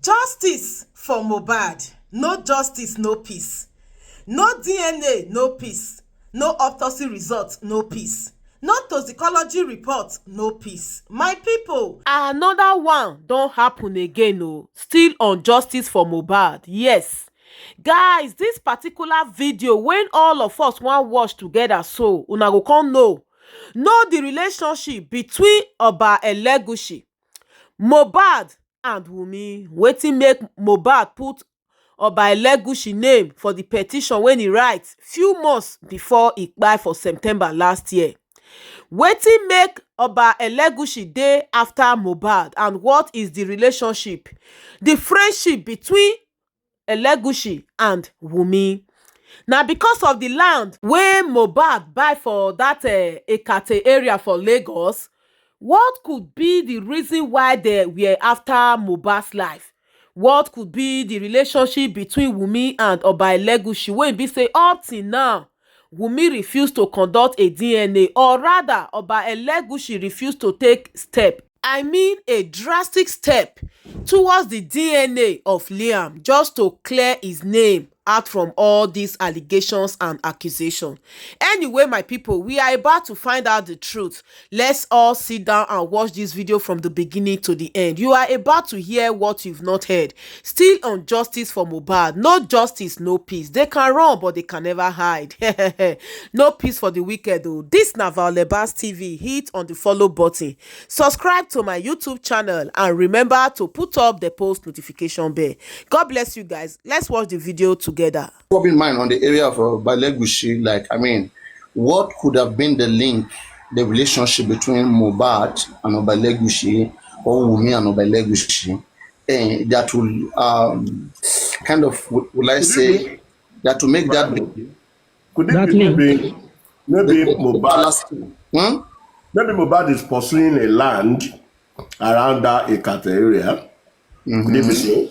Justice for Mohbad. No justice, no peace. No DNA, no peace. No autopsy result, no peace. No toxicology report, no peace. My people, another one don happen again o. Still on justice for Mohbad. Yes. Guys, this particular video when all of us wan watch together so una go come know the relationship between Oba Egushi, Mohbad and Wummi. Wetin make Mohbad put Oba Egushi name for the petition when he write few months before he kpai for September last year. Wetin make Oba Egushi dey after Mohbad, and what is the relationship, the friendship between Egushi and Wummi? Na because of the land wey Mohbad buy for that Ekate area for Lagos. What could be the reason why they were after Mohbad's life? What could be the relationship between Wummi and Oba Egushi wey be say up till now Wummi refused to conduct a DNA, or rather Oba Egushi refused to take a drastic step towards the DNA of Liam, just to clear his name out from all these allegations and accusations. Anyway, my people, we are about to find out the truth. Let's all sit down and watch this video from the beginning to the end. You are about to hear what you've not heard. Still on justice for Mohbad. No justice, no peace. They can run, but they can never hide. No peace for the wicked though. This na Lebas TV. Hit on the follow button. Subscribe to my YouTube channel and remember to put up the post notification bell. God bless you guys. Let's watch the video together. In mind on the area of Egushi, like, I mean, what could have been the link, the relationship between Mohbad and Oba Egushi, or Wummi and Oba Egushi, that will kind of, will I say, that to make that could it be maybe Mohbad? Maybe Mohbad is pursuing a land around that Ekate area. Could it be so?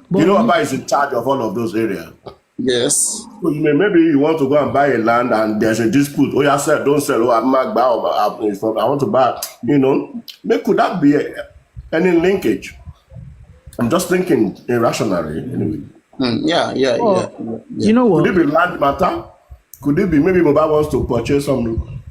But you know, Oba is in charge of all of those areas. Yes. So maybe you want to go and buy a land and there's a dispute. Oh, yeah, sell, don't sell. Oh, I want to buy. You know, maybe could that be any linkage? I'm just thinking irrationally. Anyway. Yeah. You know what? Could it be land matter? Could it be maybe Mohbad wants to purchase some?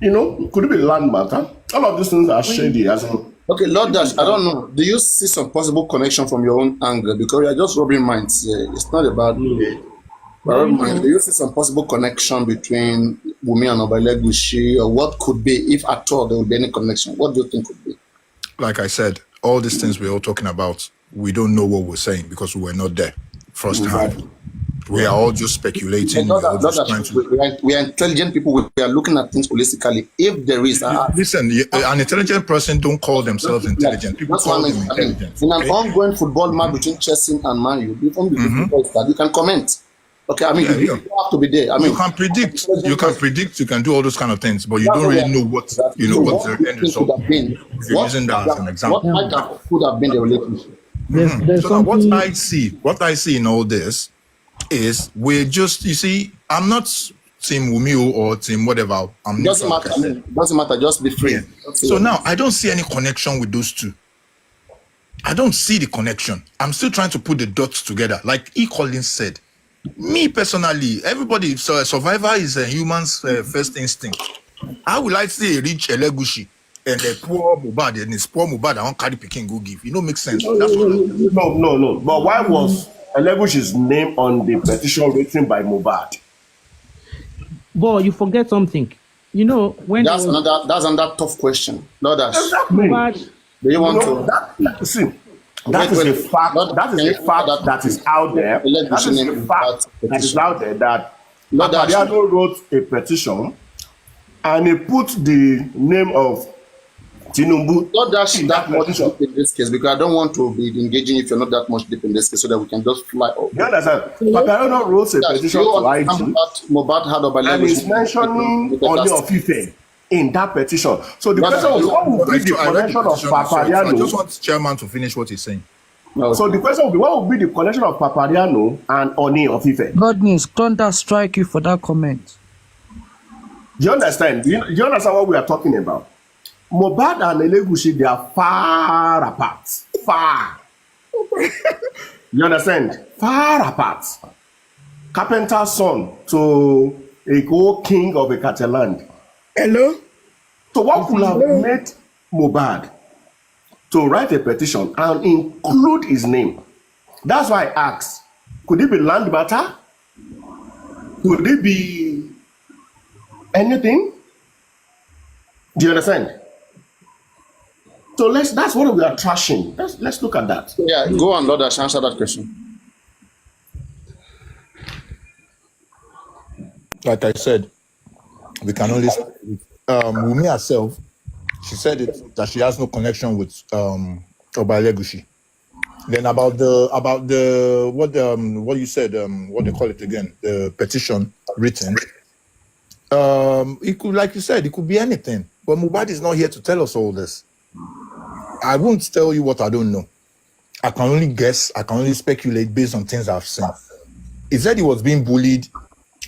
You know, could it be land matter? All of these things are shady. As well. Okay, Lord Dash, I don't know. Do you see some possible connection from your own angle? Because we are just rubbing minds. It's not about mind. Do you see some possible connection between Wummi and Oba Egushi, or what could be, if at all there would be any connection? What do you think could be? Like I said, all these things we're all talking about, we don't know what we're saying because we were not there first hand. We are all just speculating. We are intelligent people. We are looking at things holistically. If there is listen, an intelligent person don't call themselves intelligent. People call them intelligent. In an ongoing football match between Chelsea and Man U, you can comment. Okay, I mean, you have to be there. I mean, you can predict. You can do all those kind of things, but you don't really know what what the end result would be. If you're using that as an example, what could have been the relationship? So what I see in all this is we're just, you see, I'm not team Wummi or team whatever. Doesn't matter, just be free. Yeah. So now I don't see any connection with those two. I don't see the connection. I'm still trying to put the dots together. Like E. Collins said, me personally, everybody, so survivor is a human's first instinct. How will I say reach Egushi and the poor Mohbad, and it's poor Mohbad I won't carry picking go give? You know, makes sense. No. But why was Egushi's name on the petition written by Mohbad? Boy, you forget something. You know, when that's another tough question. No, that's exactly. Do you want to see? That is a fact. That is a fact that is out there. That is a fact that is out there. That Apariano wrote a petition, and he put the name of Tinubu. Not that much deep in this case, because I don't want to be engaging if you're not that much deep in this case, so that we can just fly over. You understand? Apariano wrote a petition to IG, Mohbad had Oba Egushi, and he's mentioning Oni of Ife in that petition. So the question was, what would be the connection of Papariano? I just want the chairman to finish what he's saying. No. So the question would be, what would be the connection of Papariano and Oni of Ife? God means thunder strike you for that comment. Do you understand? Do you understand what we are talking about? Mohbad and Egushi, they are far apart. far. You understand? Far apart. Carpenter's son to a king of Ekate land. Hello? So what could have made Mohbad to write a petition and include his name? That's why I asked, could it be land matter? Could it be anything? Do you understand? So that's what we are trashing. Let's look at that. Yeah, go on, Lord, answer that question. Like I said, we can only Wummi herself. She said it that she has no connection with Egushi. Then about the what you said, what they call it again, the petition written. It could, like you said, it could be anything. But Mohbad is not here to tell us all this. I won't tell you what I don't know. I can only guess. I can only speculate based on things I've seen. He said he was being bullied,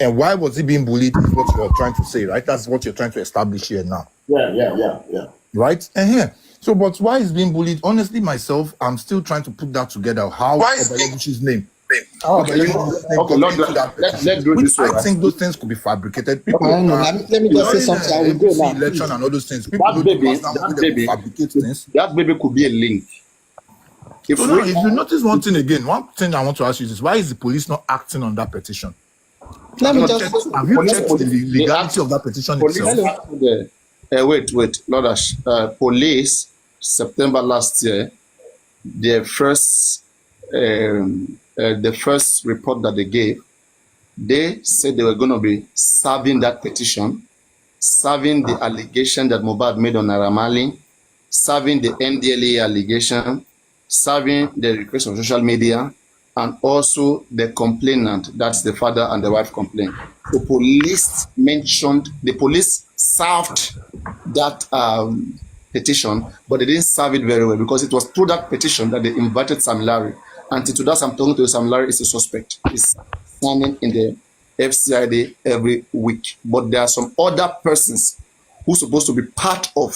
and why was he being bullied? Is what you're trying to say, right? That's what you're trying to establish here now. Yeah. Right? And so, but why is being bullied? Honestly, myself, I'm still trying to put that together. How Ebugushi's name? Okay, Lord, let's do this. I think those things could be fabricated. People, let me just say something. I will go now. Election and all those things. People fabricate things. That baby could be a link. If you notice one thing again, one thing I want to ask you is why is the police not acting on that petition? Let me just. Have you checked the legality of that petition itself? Wait, Lord, police September last year, the first report that they gave, they said they were going to be serving that petition, serving the allegation that Mohbad made on Naira Marley, serving the NDLA allegation, serving the request on social media, and also the complainant, that's the father and the wife complaint. The police served that petition, but they didn't serve it very well because it was through that petition that they invited Sam Larry. And to that, I'm talking to Sam Larry is a suspect. He's standing in the FCID every week. But there are some other persons who are supposed to be part of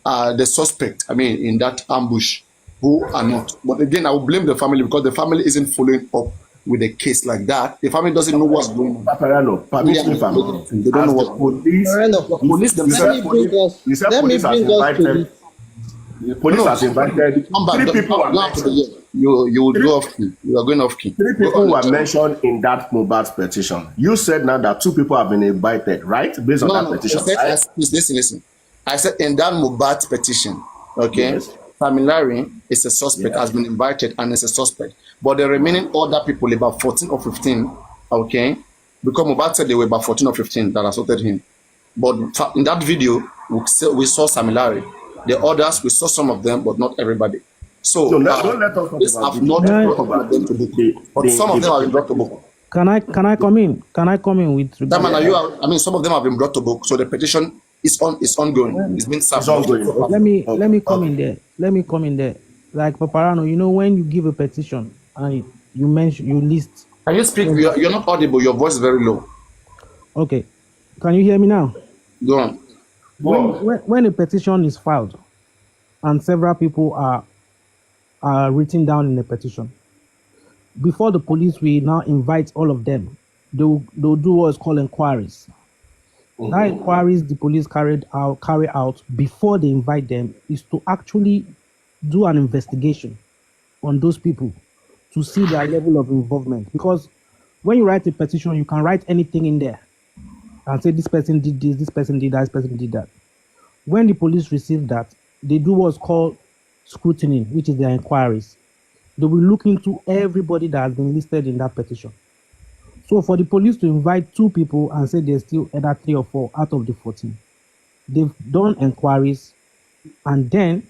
the suspect, in that ambush, who are not. But again, I will blame the family because the family isn't following up with a case like that. The family doesn't know what's going on. Paparano, they don't know what police themselves. Police has invited 3 people. You will go off key. You are going off key. 3 people were mentioned in that Mohbad's petition. You said now that 2 people have been invited, right? Based on that petition. Listen. I said in that Mohbad's petition, okay, yes. Larry is a suspect, has been invited and is a suspect. But the remaining other people, about 14 or 15, okay, because Mohbad said they were about 14 or 15 that assaulted him. But in that video, we saw Larry. The others, we saw some of them, but not everybody. So, don't let us talk have not brought them to book. But some of them have been brought to book. Can I come in? Can I come in with? Some of them have been brought to book. So the petition is ongoing. It's been served. Let me come in there. Let me come in there. Like Paparano, when you give a petition and you list. Can you speak? You're not audible. Your voice is very low. Okay. Can you hear me now? Go on. When a petition is filed and several people are written down in the petition, before the police will now invite all of them, they'll do what is called inquiries. Mm-hmm. That inquiries the police carry out before they invite them is to actually do an investigation on those people to see their level of involvement. Because when you write a petition, you can write anything in there and say this person did this person did that, this person did that. When the police receive that, they do what's called scrutiny, which is their inquiries. They will look into everybody that has been listed in that petition. So for the police to invite 2 people and say there's still either 3 or 4 out of the 14, they've done inquiries, and then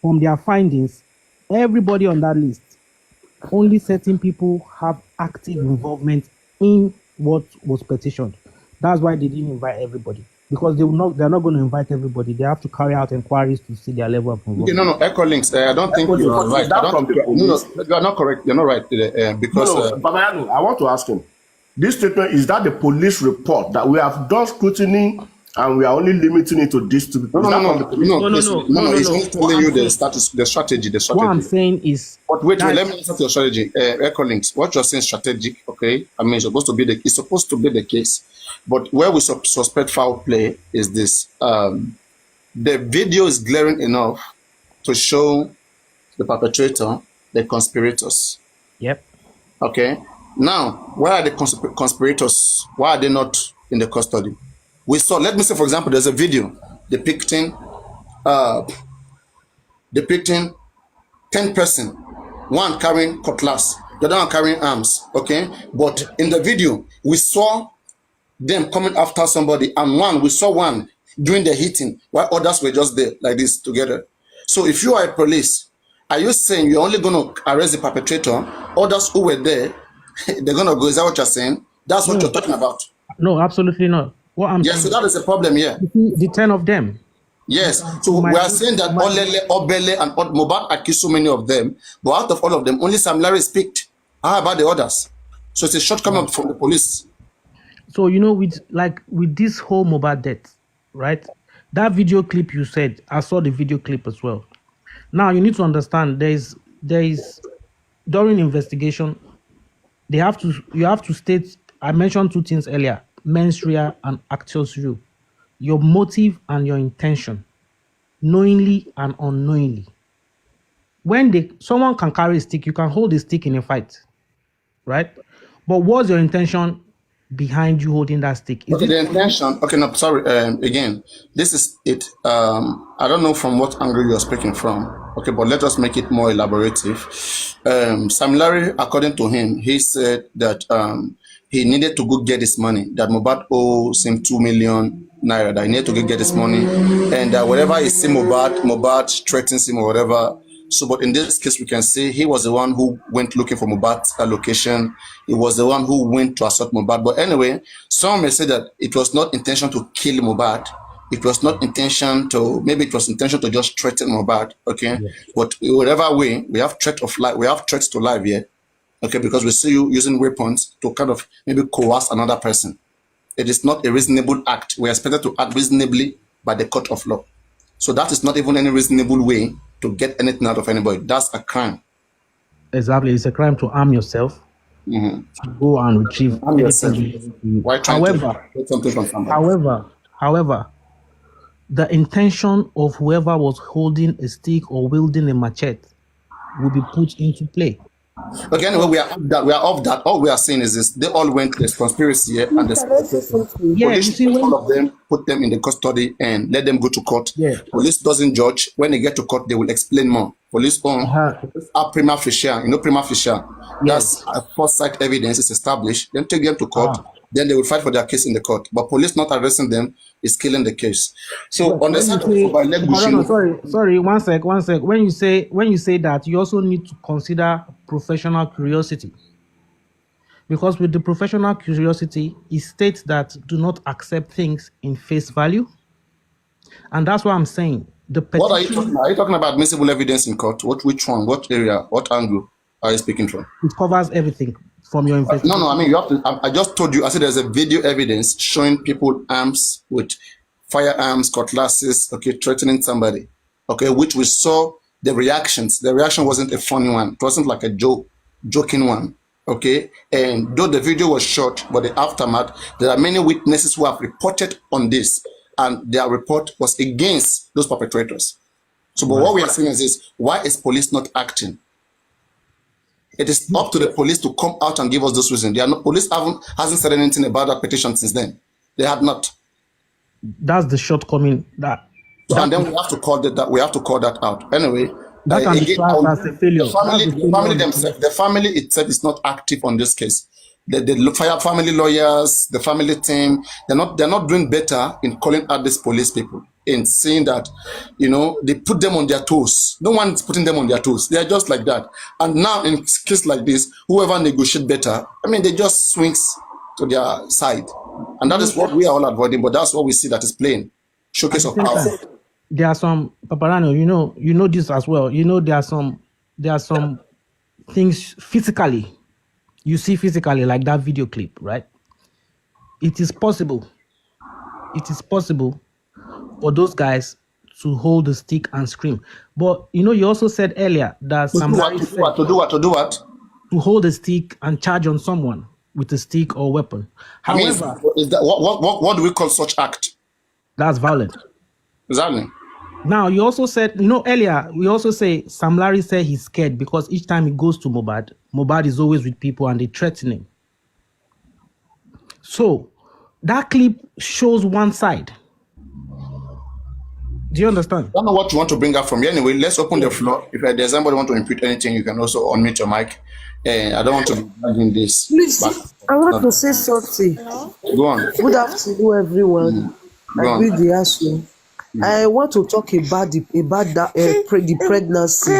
from their findings, everybody on that list, only certain people have active involvement in what was petitioned. That's why they didn't invite everybody, because they're not going to invite everybody. They have to carry out inquiries to see their level of involvement. No, Echo Links. I don't think you are right. You are not correct. You're not right because. I want to ask him. This statement, is that the police report that we have done scrutiny and we are only limiting it to these two people. No. He's only telling you the strategy. What I'm saying is. But wait, let me answer your strategy. Echo links. What you're saying strategic, okay? I mean, it's supposed to be the case, but where we suspect foul play is this. The video is glaring enough to show the perpetrator, the conspirators. Yep. Okay. Now, where are the conspirators? Why are they not in the custody? We saw. Let me say, for example, there's a video depicting 10 person, one carrying cutlass, the other one carrying arms. Okay, but in the video we saw them coming after somebody, and we saw one doing the hitting while others were just there like this together. So if you are a police, are you saying you're only going to arrest the perpetrator? Others who were there, they're going to go? Is that what you're saying? That's what you're talking about? No, absolutely not. What I'm saying, so that is a problem here. The 10 of them. Yes. So we are saying that Olele, Obele, and Mohbad accused so many of them, but out of all of them, only Sam Larry speaked. How about the others? So it's a shortcoming from the police. So with this whole Mohbad death, right? That video clip you said, I saw the video clip as well. Now you need to understand there is during investigation, you have to state. I mentioned two things earlier: mens rea and actus reus. Your motive and your intention, knowingly and unknowingly. When someone can carry a stick, you can hold a stick in a fight, right? But what's your intention behind you holding that stick? The intention. Okay, no, sorry. Again, this is it. I don't know from what angle you're speaking from. Okay, but let us make it more elaborative. Sam Larry, according to him, he said that he needed to go get his money. That Mohbad owes him 2 million naira. That he needed to go get his money, and whatever he see Mohbad threatens him or whatever. So, but in this case, we can say he was the one who went looking for Mohbad's location. He was the one who went to assault Mohbad. But anyway, some may say that it was not intention to kill Mohbad. It was not intention to, maybe it was intention to just threaten Mohbad. Okay, yes. But whatever way, we have threat of life. We have threats to life here. Okay, because we see you using weapons to kind of maybe coerce another person. It is not a reasonable act. We are expected to act reasonably by the court of law. So that is not even any reasonable way to get anything out of anybody. That's a crime. Exactly. It's a crime to arm yourself, to go and retrieve anything. However, the intention of whoever was holding a stick or wielding a machete will be put into play. Okay, anyway, we are off that. All we are saying is this: they all went to this conspiracy here, and police, all of them, put them in the custody and let them go to court. Yeah. Police doesn't judge. When they get to court, they will explain more. Police are prima facie, prima facie. That's a first sight evidence is established. Then take them to court. Then they will fight for their case in the court. But police not arresting them is killing the case. So on the side of Egushi, sorry, one sec. When you say that, you also need to consider professional curiosity. Because with the professional curiosity, it states that do not accept things in face value. And that's what I'm saying. What are you talking about? Are you talking about admissible evidence in court? Which one? What area? What angle are you speaking from? It covers everything from your investigation. No, I mean, you have to. I just told you. I said there's a video evidence showing people arms with firearms, cutlasses, okay, threatening somebody, okay, which we saw the reactions. The reaction wasn't a funny one. It wasn't like a joking one, okay. And though the video was short, but the aftermath, there are many witnesses who have reported on this, and their report was against those perpetrators. So, but what we are saying is this: why is police not acting? It is up to the police to come out and give us those reasons. Police hasn't said anything about that petition since then. They had not. That's the shortcoming. And then we have to call that out. Anyway, that can be classed as a failure. The family itself is not active on this case. The family lawyers, the family team, they're not doing better in calling out these police people, in saying that, they put them on their toes. No one is putting them on their toes. They are just like that. And now in case like this, whoever negotiates better, they just swings to their side. And that is what we are all avoiding, but that's what we see that is playing. Showcase of power. There are some, Paparano, you know this as well. There are some things physically, you see physically, like that video clip, right? It is possible it is possible for those guys to hold the stick and scream. But you also said earlier that To do what? To hold a stick and charge on someone with a stick or weapon. However, is that what do we call such act? That's violent. Exactly. Now, you also said, earlier, we also say Sam Larry said he's scared because each time he goes to Mohbad is always with people and they threaten him. So, that clip shows one side. Do you understand? I don't know what you want to bring up from here. Anyway, let's open the floor. If there's somebody want to impute anything, you can also unmute your mic. I don't want to be dragging this. Please, I want to say something. Go on. Good afternoon, everyone. I read the answer. I want to talk about the pregnancy.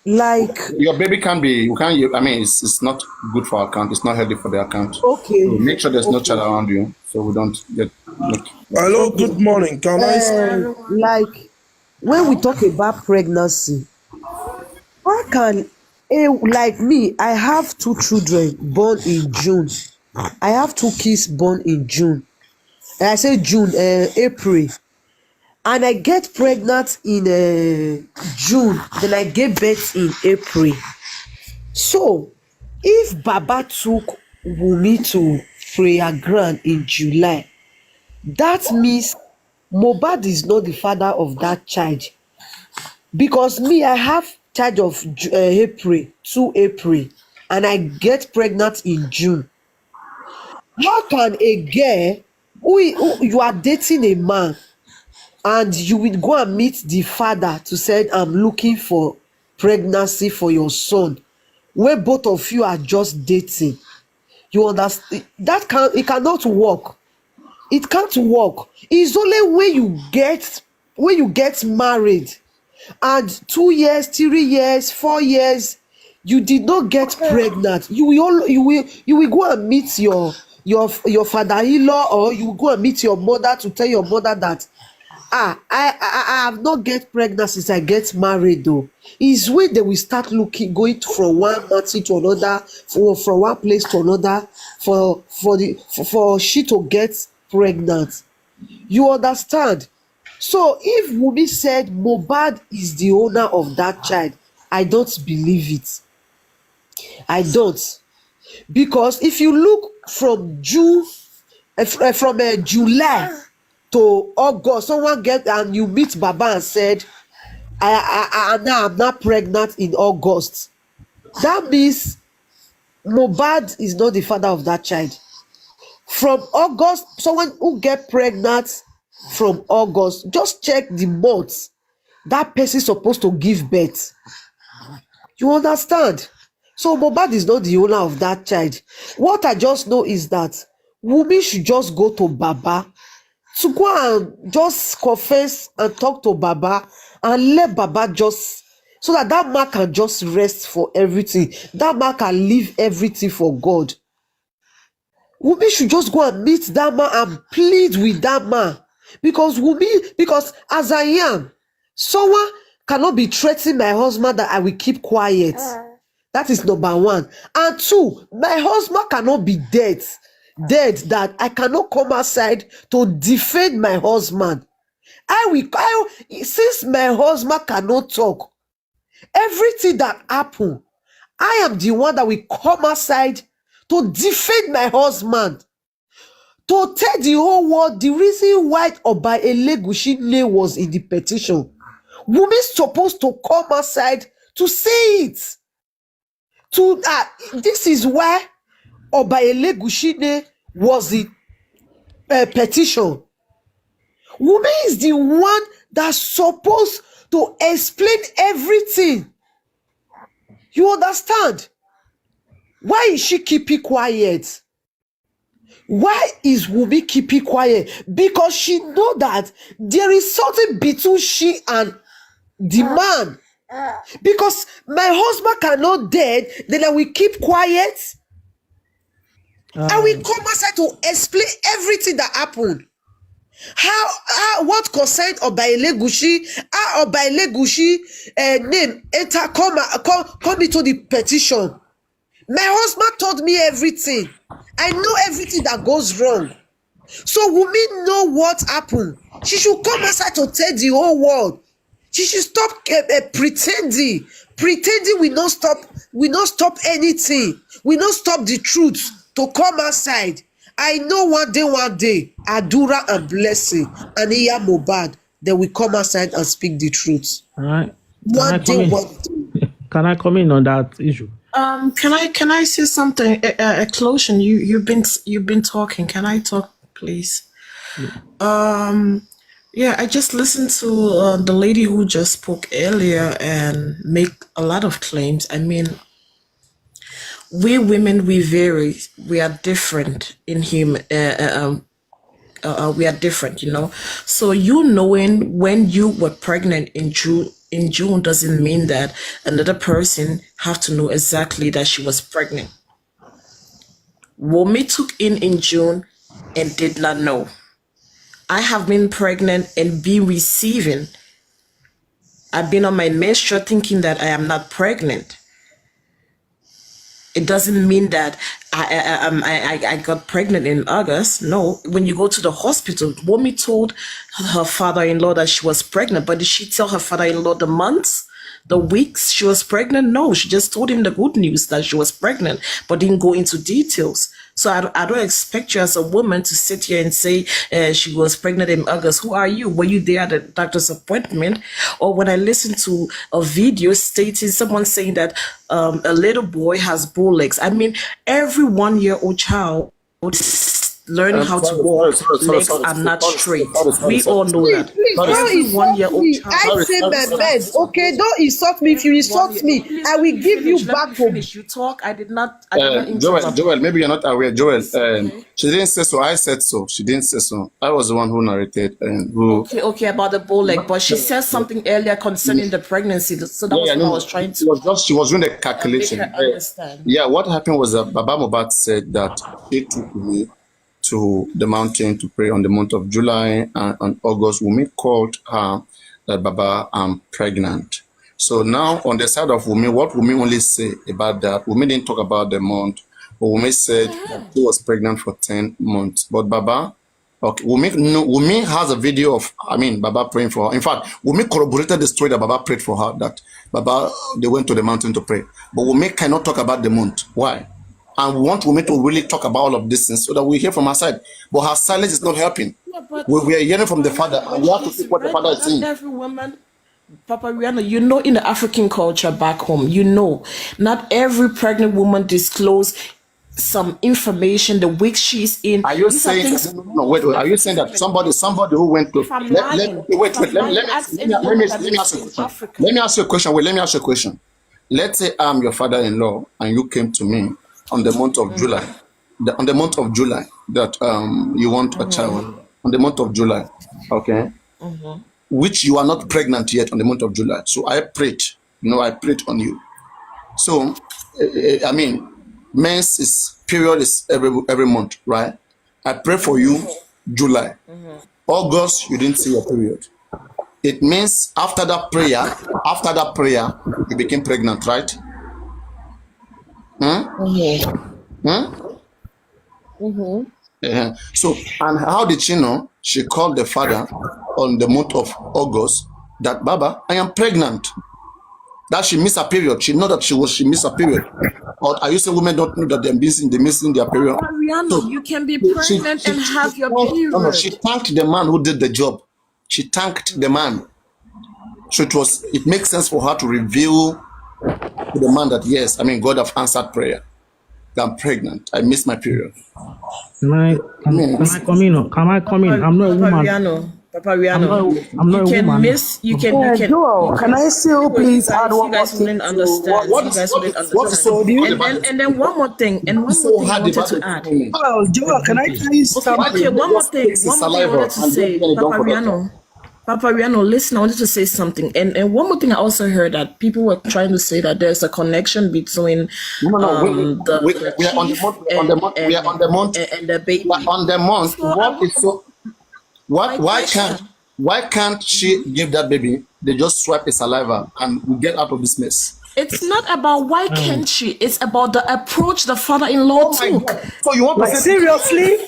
Like your baby can be, it's not good for our account. It's not healthy for the account. Okay. So make sure there's no child around you, so we don't get. Hello, good morning. Can I? Like when we talk about pregnancy, how can like me? I have 2 children born in June. I have 2 kids born in June. And I say June, April. And I get pregnant in June, then I gave birth in April. So, if Baba took Wummi to prayer ground in July, that means Mohbad is not the father of that child. Because me, I have charge of April, 2 April, and I get pregnant in June. How can a girl, who you are dating a man, and you will go and meet the father to say, I'm looking for pregnancy for your son, where both of you are just dating? You understand? It cannot work. It can't work. It's only when you get married and 2 years, 3 years, 4 years, you did not get pregnant. You will go and meet your father-in-law, or you will go and meet your mother to tell your mother that I have not get pregnant since I get married though. Is when they will start going from one party to another, from one place to another, for she to get pregnant. You understand? So if Wummi said Mohbad is the owner of that child, I don't believe it. I don't. Because if you look from July to August, someone get and you meet Baba and said, I'm not pregnant in August. That means Mohbad is not the father of that child. From August, someone who get pregnant from August, just check the months that person is supposed to give birth. You understand? So Mohbad is not the owner of that child. What I just know is that Wummi should just go to Baba, to go and just confess and talk to Baba and let Baba just, so that man can just rest for everything. That man can leave everything for God. Wummi should just go and meet that man and plead with that man. Because as I am, someone cannot be threatening my husband that I will keep quiet. That is number 1. And 2, my husband cannot be dead that I cannot come outside to defend my husband. Since my husband cannot talk, everything that happen, I am the one that will come outside to defend my husband, to tell the whole world the reason why Oba Egushi name was in the petition. Wummi is supposed to come outside to say it. This is why Oba Egushi name was the petition. Wummi is the one that's supposed to explain everything. You understand? Why is she keeping quiet? Why is Wummi keeping quiet? Because she know that there is something between she and the man. Because my husband cannot dead, then I will keep quiet. I will come outside to explain everything that happened. How what concerned Oba Egushi, how Oba Egushi name enter come into the petition. My husband told me everything. I know everything that goes wrong. So Wummi know what happened. She should come outside to tell the whole world. She should stop pretending. Pretending will not stop anything. We not stop the truth to come outside. I know one day, Adura and Blessing and Iya Mohbad, they will come outside and speak the truth. All right. One day. Can I come in on that issue? Can I say something? Eclosion, you've been talking. Can I talk, please? Yeah, I just listened to the lady who just spoke earlier and make a lot of claims. I mean, we women, we vary. We are different in human. We are different, you know. So you knowing when you were pregnant in June doesn't mean that another person have to know exactly that she was pregnant. Wummi took in June and did not know. I have been pregnant and been receiving. I've been on my menstrual thinking that I am not pregnant. It doesn't mean that I got pregnant in August. No, when you go to the hospital, Wummi told her father-in-law that she was pregnant, but did she tell her father-in-law the months, the weeks she was pregnant? No, she just told him the good news that she was pregnant, but didn't go into details. So I don't expect you as a woman to sit here and say she was pregnant in August. Who are you? Were you there at the doctor's appointment? Or when I listened to a video stating someone saying that a little boy has bow legs. I mean, every 1-year-old child learning how to walk, legs are not straight. We all know that. Please, Every 1-year-old child. I say my bed. Okay, don't insult me. If you insult me, I will give you back home. You talk. I did not. Joel, maybe you're not aware. Joel, she didn't say so. I said so. She didn't say so. I was the one who narrated and who. Okay, about the bow leg, but she said something earlier concerning the pregnancy. So that was what I was trying to. She was doing the calculation. Make her understand. Yeah, what happened was that Baba Mohbad said that he took me to the mountain to pray on the month of July and on August. Wummi called her that Baba, I'm pregnant. So now on the side of Wummi, what Wummi only say about that, Wummi didn't talk about the month, but Wummi said that she was pregnant for 10 months. But Baba, okay, Wummi has a video of, Baba praying for her. In fact, Wummi corroborated the story that Baba prayed for her, that Baba, they went to the mountain to pray. But Wummi cannot talk about the month. Why? And we want Wummi to really talk about all of these things so that we hear from her side. But her silence is not helping. We are hearing from the father, and we have to see what the father is saying. Every woman, Papa Rihanna, you know, in the African culture back home, you know, not every pregnant woman disclose some information the week she's in. Are you saying no? Wait. Are you saying that somebody who went to? Let me ask you a question. Let me ask you a question. Wait. Let me ask you a question. Let's say I'm your father-in-law and you came to me on the month of July, on the month of July that you want a child, on the month of July, okay, which you are not pregnant yet on the month of July. So I prayed, I prayed on you. So, men's period is every month, right? I pray for you, July. August, you didn't see your period. It means after that prayer, you became pregnant, right? So, and how did she know? She called the father on the month of August that, Baba, I am pregnant. That she missed a period. She know that she missed a period. Or are you saying women don't know that they're missing their period? Mariano, so you can be pregnant and have your period. No, she thanked the man who did the job. She thanked the man. So it makes sense for her to reveal to the man that, yes, God have answered prayer. I'm pregnant. I missed my period. Can I come in? Can I come in? I'm not a woman. Papa Rihanna, I'm not a woman. You can. Joel, can I still please add one more thing? You guys wouldn't understand. And then one more thing. And one more thing I wanted to add. Oh, Joel, can I please something? Okay, one more thing. One more thing I wanted to say, Papa Rihanna, listen, I wanted to say something. And one more thing I also heard that people were trying to say that there's a connection between we are on the month and the baby. On the month, so why can't she give that baby? They just swipe the saliva and we get out of this mess. It's not about why can't she. It's about the approach the father-in-law took. So you want to say seriously?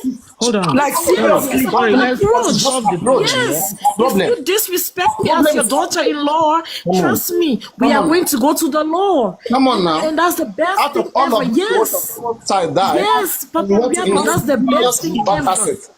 Hold on. Like, Yes, seriously. it's about Sorry, an let's approach. solve the Approach. problem. Yes, Problem. if you disrespect me as your daughter-in-law, trust me, we Come are on. going to go to the law. Come on now. And that's the best Out thing of all ever. of this, Yes, side died, yes, and Papa you want to Biano, that's the best thing ever. asset.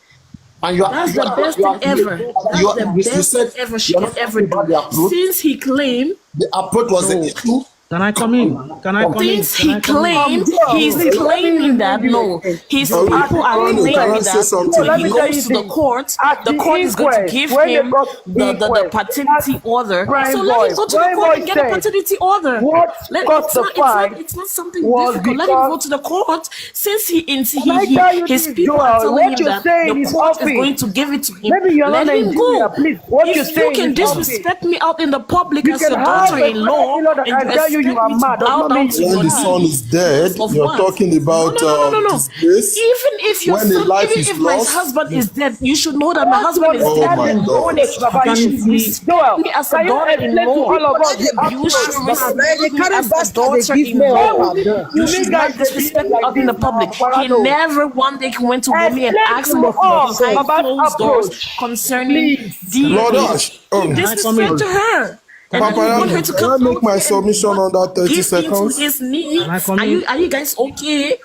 And you are, That's you the are, best you thing are, ever. That's you, are, the you best said thing ever she you are can not ever talking about do. the approach. Since he claimed, The approach was the No. issue. Can I come in? Can I come in? since Can he I come in? claimed, he's Please, let me claiming that remind you no, again. his Oh, people are At the claiming can I say that something, when he please? goes to the court, At the the court is going to inquest, give when they him got the inquest, paternity that order. Prime So let him Boy, go to the Prime court Boy and get a said paternity order. what got the fight It's not something was difficult. Let him go because. to the court since Can I tell you his this, people are Joel? telling What him you're that saying the is court is office. going to give it to him. Maybe you're not Let him Nigeria, go. please. What you're If you saying can is office. disrespect me out in the public You as can your have a daughter-in-law, daughter-in-law that and can tell you you are expect me to mad, does bow not down mean to you When your the are. son is dead, because of you're what? talking about No. disgrace. Even if your When a son, life even is if my lost. husband is dead, you should know that my That's husband what is Oh dead. my the God. honest, Baba. You should Paternity. respect me as a Can you explain to daughter-in-law. all of us the You should approach, Baba? respect me as a bastard they give me Why up daughter-in-law. will and down. You you should mean guys not they behave disrespect me like out in this the now, public. He Parado? never one day went to Wummi and Explain asked to her us behind about closed doors approach, concerning please. Can I Lord come? DNA. Ash, He Can I come in? disrespected her. Can And I then you come want in? her to Can come I make out my here and submission on that 30 give into seconds? his Can I needs. come in? Are you guys okay?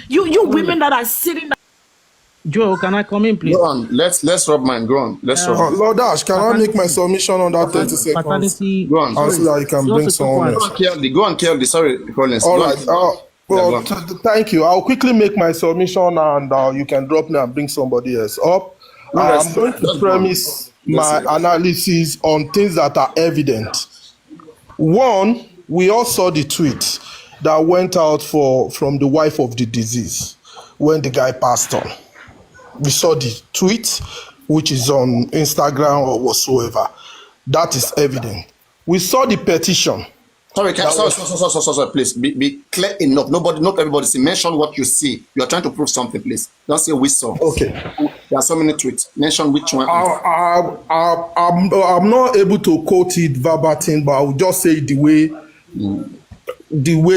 You women that are sitting Joe, can I come in, Go please? on. Let's rub mine. Go on. Let's rub mine. Lord Ash, can I make my Paternity. submission on that 30 seconds? Paternity. Go on. And Sorry, so that you can bring just a quick someone one. Go else. on, Kelly. Go on, Kelly. Sorry, Collins. All Go on. right. Yeah, go Well, on. thank you. I'll quickly make my submission and you can drop me and bring somebody else up. No, I'm going to that's premise That's my it. analysis on things that are evident. One, we all saw the tweet that went out from the wife of the deceased when the guy passed on. We saw the tweet, which is on Instagram or whatsoever. That is evident. We saw the petition. Sorry, sorry, please. Be clear enough. Not everybody see. Mention what you see. You are trying to prove something, please. Don't say we saw. Okay. There are so many tweets. Mention which one. I'm not able to quote it verbatim, but I'll just say it the way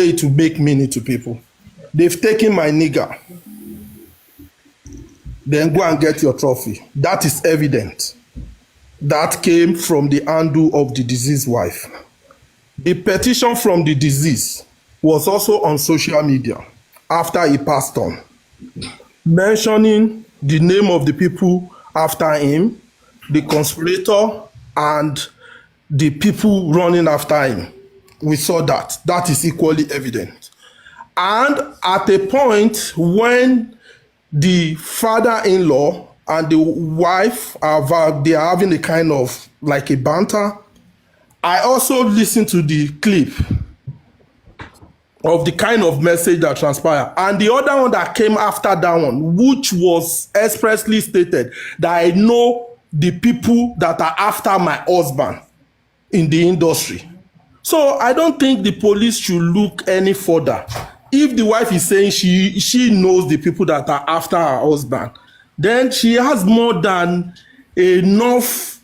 it will make meaning to people. They've taken my nigger. Then go and get your trophy. That is evident. That came from the handle of the deceased wife. The petition from the deceased was also on social media after he passed on, mentioning the name of the people after him, the conspirator, and the people running after him. We saw that. That is equally evident. And at a point when the father-in-law and the wife they are having a kind of like a banter, I also listened to the clip of the kind of message that transpired. And the other one that came after that one, which was expressly stated that I know the people that are after my husband in the industry. So I don't think the police should look any further. If the wife is saying she knows the people that are after her husband, then she has more than enough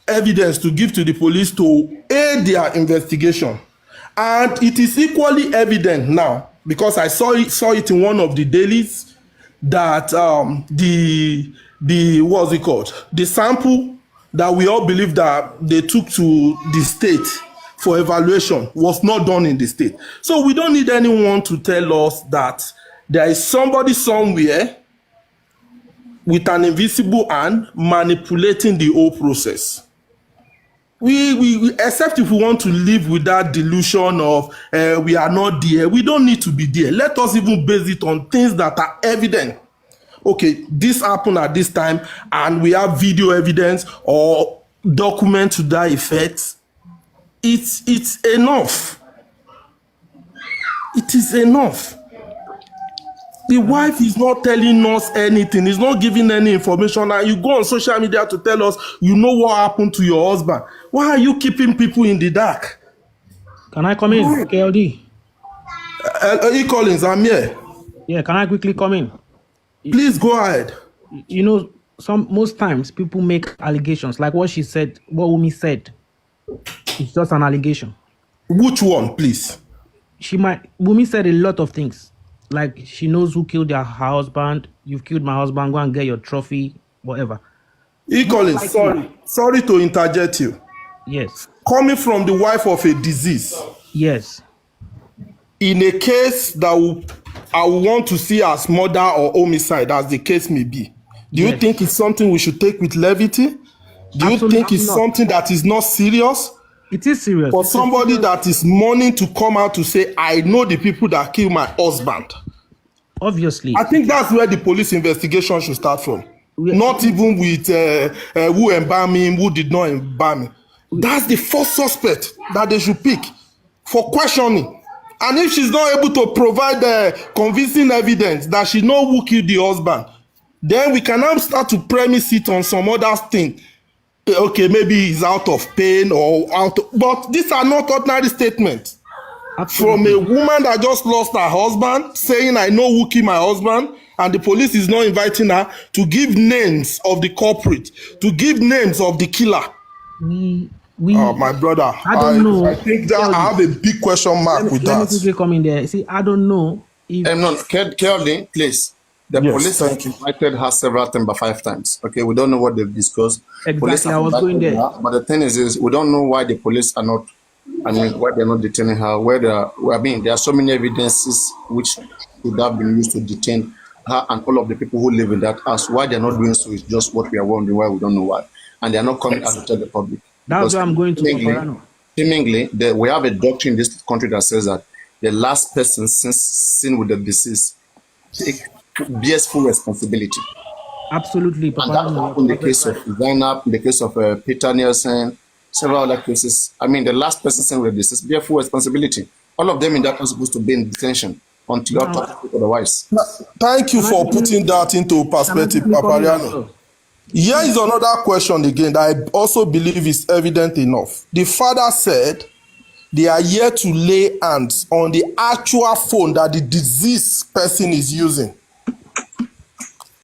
evidence to give to the police to aid their investigation. And it is equally evident now, because I saw it in one of the dailies, that the what's it called, the sample that we all believe that they took to the state for evaluation was not done in the state. So we don't need anyone to tell us that there is somebody somewhere with an invisible hand manipulating the whole process. We except if we want to live with that delusion of we are not there. We don't need to be there. Let us even base it on things that are evident. Okay, this happened at this time, and we have video evidence or document to that effect. It's enough. It is enough. The wife is not telling us anything. He's not giving any information. And you go on social media to tell us you know what happened to your husband. Why are you keeping people in the dark? Can I come in, KLD? E. Collins, I'm here. Yeah, can I quickly come in? Please go ahead. You know, most times people make allegations, like what she said, what Wummi said. It's just an allegation. Which one, please? Wummi said a lot of things. Like she knows who killed her husband. You've killed my husband. Go and get your trophy, whatever. Collins, sorry to interject you. Yes. Coming from the wife of a deceased, Yes. in a case that I would want to see as murder or homicide, as the case may be, do you think it's something we should take with levity? Do you think it's something that is not serious? It is serious. For somebody that is mourning to come out to say, I know the people that killed my husband. Obviously. I think that's where the police investigation should start from. Not even with who embalmed him, who did not embalm him. That's the first suspect that they should pick for questioning. And if she's not able to provide convincing evidence that she knows who killed the husband, then we can now start to premise it on some other thing. Okay, maybe he's out of pain or but these are not ordinary statements. Absolutely. From a woman that just lost her husband saying, I know who killed my husband, and the police is not inviting her to give names of the culprit, to give names of the killer. My brother, I don't know. I think that I have a big question mark with that. Let me quickly come in there. See, I don't know if... Kelly, please. The police have invited her several times, but 5 times. Okay, we don't know what they've discussed. Exactly, I was going there. Her, but the thing is we don't know why the police are not, why they're not detaining her. There are so many evidences which would have been used to detain her and all of the people who live in that house. Why they're not doing so is just what we are wondering, why we don't know why. And they're not coming out to tell the public. That's where I'm going to. Seemingly, we have a doctrine in this country that says that the last person seen with the deceased bears full responsibility. Absolutely. And that happened in the case of Zainab, in the case of Peter Nielsen, several other cases. The last person seen with the deceased bears full responsibility. All of them in that are supposed to be in detention until otherwise. Thank you for putting that into perspective, Papariano. Here is another question again that I also believe is evident enough. The father said they are here to lay hands on the actual phone that the deceased person is using.